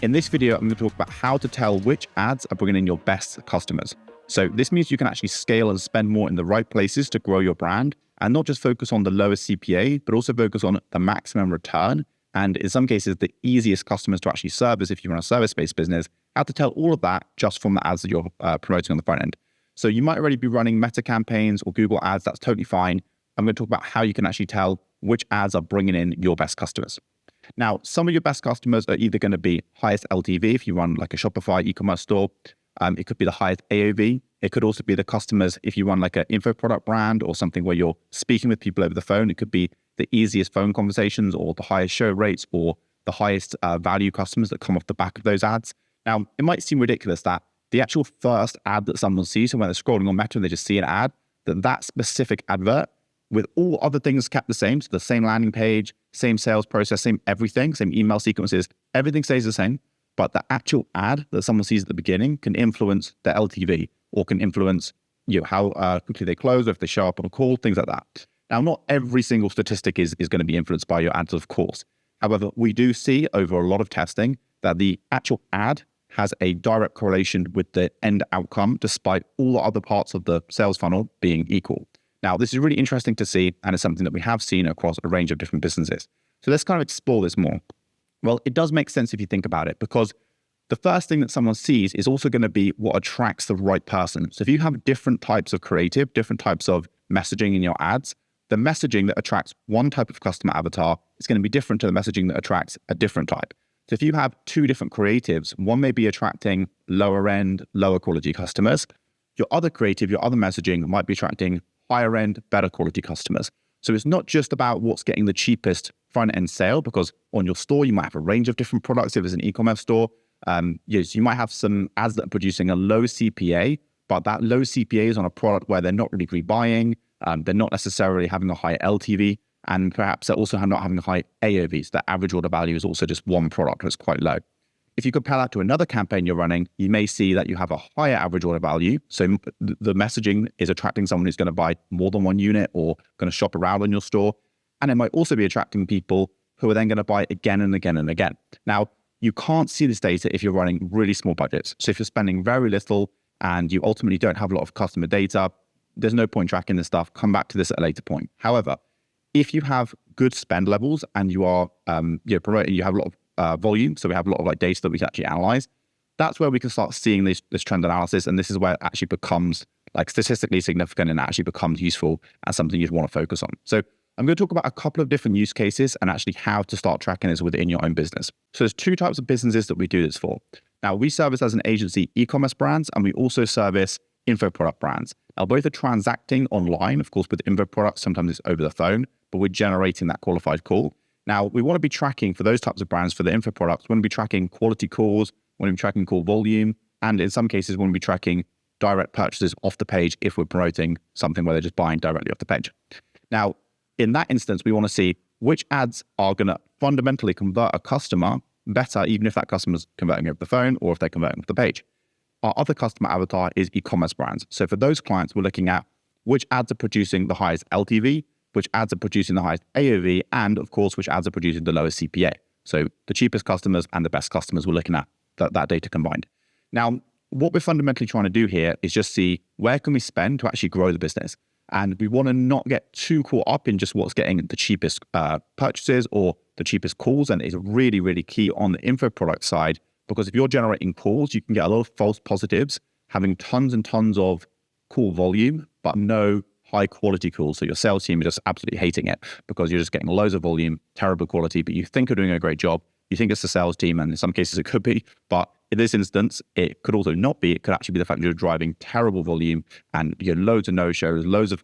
In this video, I'm going to talk about how to tell which ads are bringing in your best customers. So this means you can actually scale and spend more in the right places to grow your brand and not just focus on the lowest CPA, but also focus on the maximum return. And in some cases, the easiest customers to actually service if you run a service-based business, how to tell all of that just from the ads that you're promoting on the front end. So you might already be running Meta campaigns or Google ads. That's totally fine. I'm going to talk about how you can actually tell which ads are bringing in your best customers. Now, some of your best customers are either going to be highest LTV if you run like a Shopify e-commerce store. It could be the highest AOV. It could also be the customers if you run like an info product brand or something where you're speaking with people over the phone. It could be the easiest phone conversations or the highest show rates or the highest value customers that come off the back of those ads. Now, it might seem ridiculous that the actual first ad that someone sees, so when they're scrolling on Meta and they just see an ad, that specific advert with all other things kept the same, so the same landing page, same sales process, same everything, same email sequences, everything stays the same, but the actual ad that someone sees at the beginning can influence their LTV or can influence how quickly they close or if they show up on a call, things like that. Now, not every single statistic is going to be influenced by your ads, of course. However, we do see over a lot of testing that the actual ad has a direct correlation with the end outcome, despite all the other parts of the sales funnel being equal. Now, this is really interesting to see, and it's something that we have seen across a range of different businesses. So let's kind of explore this more. Well, it does make sense if you think about it, because the first thing that someone sees is also going to be what attracts the right person. So if you have different types of creative, different types of messaging in your ads, the messaging that attracts one type of customer avatar is going to be different to the messaging that attracts a different type. So if you have two different creatives, one may be attracting lower end, lower quality customers. Your other creative, your other messaging might be attracting higher end, better quality customers. So it's not just about what's getting the cheapest front end sale, because on your store, you might have a range of different products. If it's an e-commerce store, yes, you might have some ads that are producing a low CPA, but that low CPA is on a product where they're not really rebuying. They're not necessarily having a high LTV, and perhaps they're also not having a high AOV. So the average order value is also just one product that's quite low. If you compare that to another campaign you're running, you may see that you have a higher average order value. So the messaging is attracting someone who's going to buy more than one unit or going to shop around on your store. And it might also be attracting people who are then going to buy again and again and again. Now, you can't see this data if you're running really small budgets. So if you're spending very little and you ultimately don't have a lot of customer data, there's no point tracking this stuff. Come back to this at a later point. However, if you have good spend levels and you are promoting, you have a lot of volume, so we have a lot of data that we can actually analyze, that's where we can start seeing this trend analysis, and this is where it actually becomes statistically significant and actually becomes useful and something you'd want to focus on. So I'm going to talk about a couple of different use cases and actually how to start tracking this within your own business. So there's two types of businesses that we do this for. Now, we service as an agency e-commerce brands, and we also service info product brands. Now, both are transacting online. Of course, with info products, sometimes it's over the phone, but we're generating that qualified call. Now, we want to be tracking for those types of brands, for the info products, we want to be tracking quality calls, we want to be tracking call volume, and in some cases, we want to be tracking direct purchases off the page if we're promoting something where they're just buying directly off the page. Now, in that instance, we want to see which ads are going to fundamentally convert a customer better, even if that customer's converting over the phone or if they're converting off the page. Our other customer avatar is e-commerce brands. So for those clients, we're looking at which ads are producing the highest LTV, which ads are producing the highest AOV, and of course, which ads are producing the lowest CPA. So the cheapest customers and the best customers, we're looking at that data combined. Now, what we're fundamentally trying to do here is just see where can we spend to actually grow the business. And we want to not get too caught up in just what's getting the cheapest purchases or the cheapest calls. And it's really, really key on the info product side, because if you're generating calls, you can get a lot of false positives, having tons and tons of call volume, but no high quality calls. So your sales team is just absolutely hating it because you're just getting loads of volume, terrible quality, but you think you're doing a great job. You think it's the sales team, and in some cases it could be, but in this instance, it could also not be. It could actually be the fact that you're driving terrible volume and loads of no-shows, loads of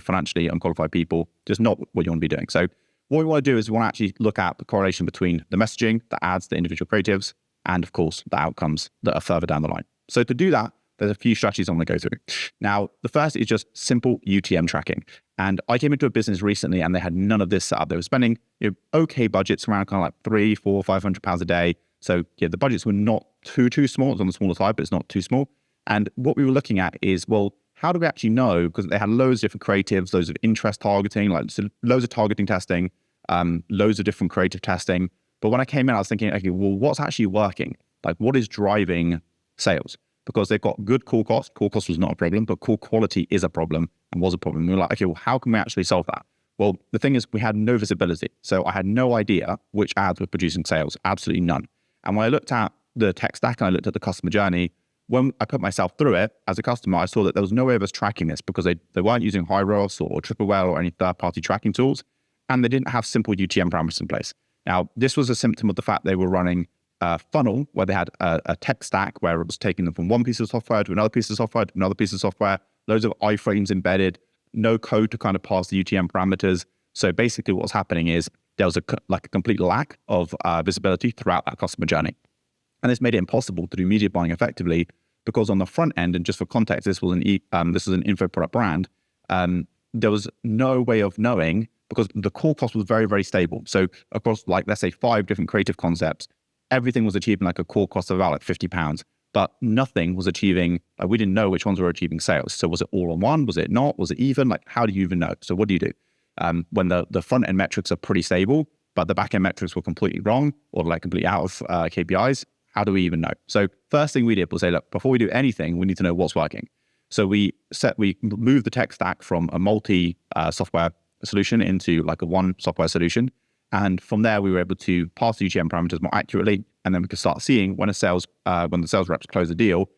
financially unqualified people, just not what you want to be doing. So what we want to do is we want to actually look at the correlation between the messaging, the ads, the individual creatives, and of course, the outcomes that are further down the line. So to do that, there's a few strategies I want to go through. Now, the first is just simple UTM tracking. And I came into a business recently and they had none of this set up. They were spending okay budgets around kind of like £300, £400, £500 a day. So the budgets were not too small. It was on the smaller side, but it's not too small. And what we were looking at is, well, how do we actually know? Because they had loads of different creatives, loads of interest targeting, loads of targeting testing, loads of different creative testing. But when I came in, I was thinking, okay, well, what's actually working? Like, what is driving sales? Because they've got good call cost. Call cost was not a problem, but call quality is a problem and was a problem. We were like, okay, well, how can we actually solve that? Well, the thing is, we had no visibility. So I had no idea which ads were producing sales, absolutely none. And when I looked at the tech stack and I looked at the customer journey, when I put myself through it as a customer, I saw that there was no way of us tracking this because they weren't using Hyros or Triple Whale or any third-party tracking tools, and they didn't have simple UTM parameters in place. Now, this was a symptom of the fact they were running a funnel where they had a tech stack where it was taking them from one piece of software to another piece of software to another piece of software, loads of iframes embedded, no code to kind of pass the UTM parameters. So basically what was happening is there was a complete lack of visibility throughout that customer journey. And this made it impossible to do media buying effectively because on the front end, and just for context, this was an info product brand, there was no way of knowing because the core cost was very, very stable. So across let's say 5 different creative concepts, everything was achieving like a core cost of about £50, but nothing was achieving, we didn't know which ones were achieving sales. So was it all on one? Was it not? Was it even? How do you even know? So what do you do? When the front end metrics are pretty stable, but the back end metrics were completely wrong or completely out of KPIs, how do we even know? So first thing we did was say, look, before we do anything, we need to know what's working. So we moved the tech stack from a multi software solution into a one software solution. And from there, we were able to pass the UTM parameters more accurately. And then we could start seeing when the sales reps close a deal,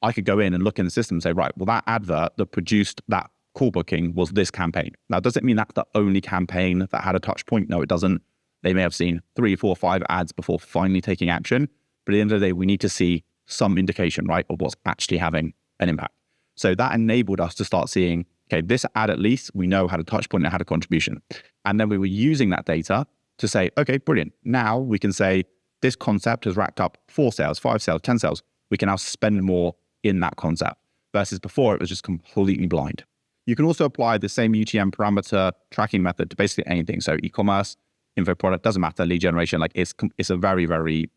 I could go in and look in the system and say, right, well, that advert that produced that call booking was this campaign. Now, does it mean that's the only campaign that had a touch point? No, it doesn't. They may have seen 3, 4, 5 ads before finally taking action. But at the end of the day, we need to see some indication, right, of what's actually having an impact. So that enabled us to start seeing, okay, this ad at least, we know had a touch point and had a contribution. And then we were using that data to say, okay, brilliant. Now we can say this concept has racked up 4 sales, 5 sales, 10 sales. We can now spend more in that concept versus before it was just completely blind. You can also apply the same UTM parameter tracking method to basically anything. So e-commerce, info product, doesn't matter, lead generation, it's a very, very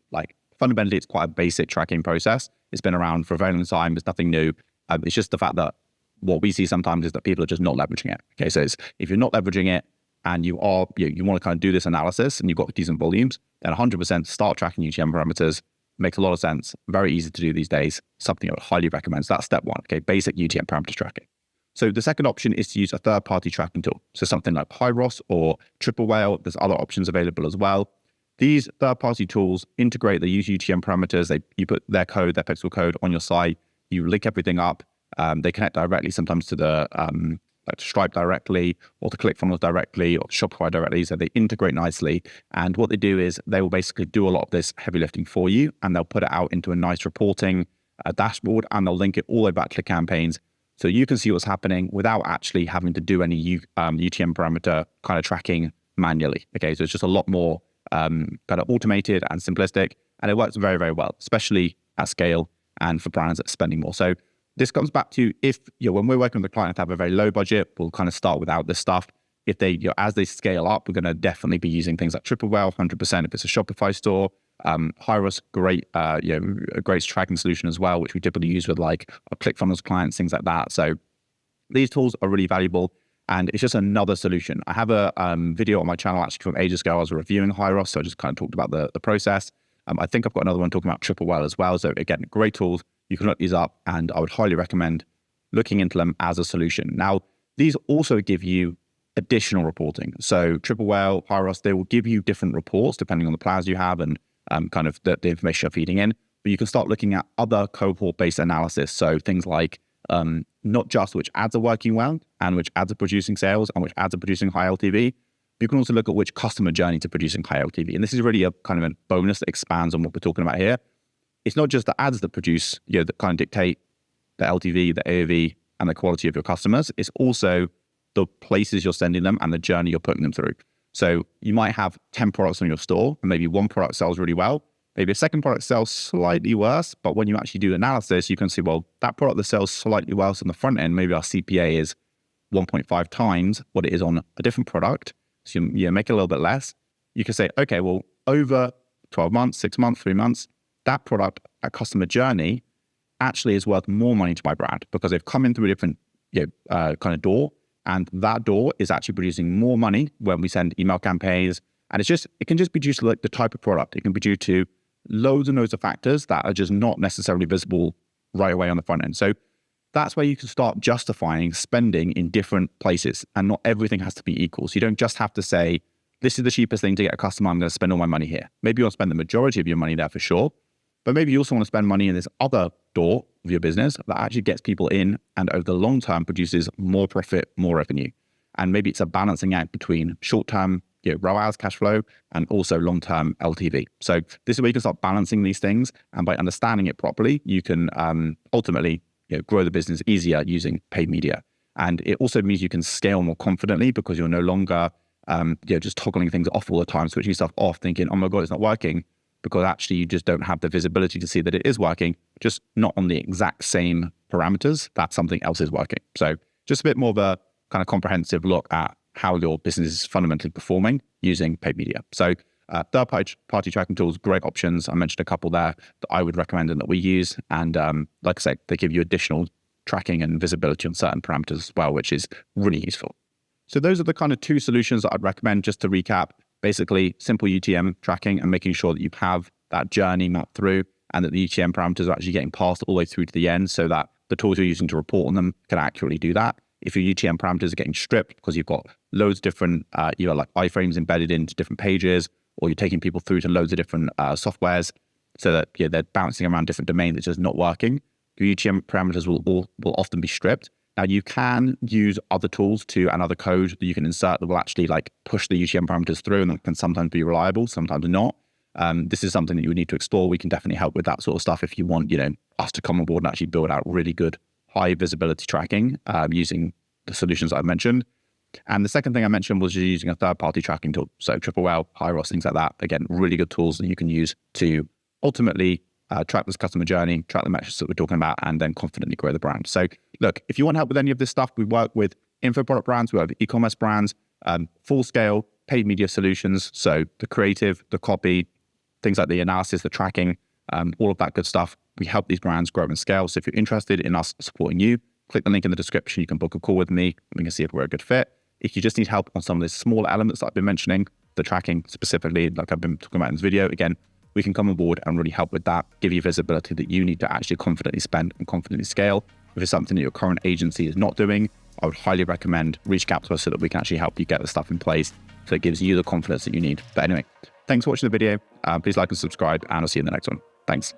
fundamentally, it's quite a basic tracking process. It's been around for a very long time. It's nothing new. It's just the fact that what we see sometimes is that people are just not leveraging it. Okay, so if you're not leveraging it and you want to kind of do this analysis and you've got decent volumes, then 100% start tracking UTM parameters makes a lot of sense. Very easy to do these days. Something I would highly recommend. So that's step 1. Okay, basic UTM parameters tracking. So the second option is to use a third-party tracking tool. So something like Hyros or Triple Whale. There's other options available as well. These third-party tools integrate the UTM parameters. You put their code, their pixel code on your site. You link everything up. They connect directly sometimes to the to Stripe directly or to ClickFunnels directly or Shopify directly. So they integrate nicely. And what they do is they will basically do a lot of this heavy lifting for you, and they'll put it out into a nice reporting dashboard, and they'll link it all the way back to the campaigns. So you can see what's happening without actually having to do any UTM parameter kind of tracking manually. Okay, so it's just a lot more kind of automated and simplistic, and it works very, very well, especially at scale and for brands that are spending more. So this comes back to when we're working with a client that have a very low budget, we'll kind of start without this stuff. If they, as they scale up, we're going to definitely be using things like Triple Whale, 100% if it's a Shopify store. Hyros, great, a great tracking solution as well, which we typically use with our ClickFunnels clients, things like that. So these tools are really valuable, and it's just another solution. I have a video on my channel actually from ages ago. I was reviewing Hyros, so I just kind of talked about the process. I think I've got another one talking about Triple Whale as well. So again, great tools. You can look these up, and I would highly recommend looking into them as a solution. Now, these also give you additional reporting. So Triple Whale, Hyros, they will give you different reports depending on the plans you have and kind of the information you're feeding in. But you can start looking at other cohort-based analysis. So things like not just which ads are working well and which ads are producing sales and which ads are producing high LTV. You can also look at which customer journeys are producing high LTV. And this is really a kind of a bonus that expands on what we're talking about here. It's not just the ads that produce, that kind of dictate the LTV, the AOV, and the quality of your customers. It's also the places you're sending them and the journey you're putting them through. So you might have 10 products on your store, and maybe one product sells really well. Maybe a second product sells slightly worse, but when you actually do analysis, you can see, well, that product that sells slightly worse on the front end, maybe our CPA is 1.5 times what it is on a different product. So you make it a little bit less. You can say, okay, well, over 12 months, 6 months, 3 months, that product, that customer journey actually is worth more money to my brand because they've come in through a different kind of door. And that door is actually producing more money when we send email campaigns And it can just be due to like the type of product. It can be due to loads and loads of factors that are just not necessarily visible right away on the front end. So that's where you can start justifying spending in different places, and not everything has to be equal. So you don't just have to say, this is the cheapest thing to get a customer, I'm going to spend all my money here. Maybe you want to spend the majority of your money there for sure, but maybe you also want to spend money in this other door of your business that actually gets people in and over the long term produces more profit, more revenue. And maybe it's a balancing act between short-term ROAS, cash flow, and also long-term LTV. So this is where you can start balancing these things. And by understanding it properly, you can ultimately grow the business easier using paid media. And it also means you can scale more confidently because you're no longer just toggling things off all the time, switching stuff off, thinking, oh my God, it's not working, because actually you just don't have the visibility to see that it is working, just not on the exact same parameters that something else is working. So just a bit more of a kind of comprehensive look at how your business is fundamentally performing using paid media. So third-party tracking tools, great options. I mentioned a couple there that I would recommend and that we use. And like I said, they give you additional tracking and visibility on certain parameters as well, which is really useful. So those are the kind of two solutions that I'd recommend. Just to recap, basically simple UTM tracking and making sure that you have that journey mapped through and that the UTM parameters are actually getting passed all the way through to the end so that the tools you're using to report on them can accurately do that. If your UTM parameters are getting stripped because you've got loads of different, like iframes embedded into different pages, or you're taking people through to loads of different softwares so that they're bouncing around different domains, it's just not working, your UTM parameters will often be stripped. Now you can use other tools and other code that you can insert that will actually like push the UTM parameters through, and that can sometimes be reliable, sometimes not. This is something that you would need to explore. We can definitely help with that sort of stuff if you want, us to come on board and actually build out really good high visibility tracking using the solutions I've mentioned. And the second thing I mentioned was just using a third-party tracking tool. So Triple Whale, Hyros, things like that. Again, really good tools that you can use to ultimately track this customer journey, track the metrics that we're talking about, and then confidently grow the brand. So look, if you want help with any of this stuff, we work with info product brands, we work with e-commerce brands, full-scale paid media solutions. So the creative, the copy, things like the analysis, the tracking, all of that good stuff. We help these brands grow and scale. So if you're interested in us supporting you, click the link in the description. You can book a call with me. We can see if we're a good fit. If you just need help on some of the small elements that I've been mentioning, the tracking specifically, like I've been talking about in this video, again, we can come on board and really help with that, give you visibility that you need to actually confidently spend and confidently scale. If it's something that your current agency is not doing, I would highly recommend reaching out to us so that we can actually help you get the stuff in place so it gives you the confidence that you need. But anyway, thanks for watching the video. Please like and subscribe, and I'll see you in the next one. Thanks.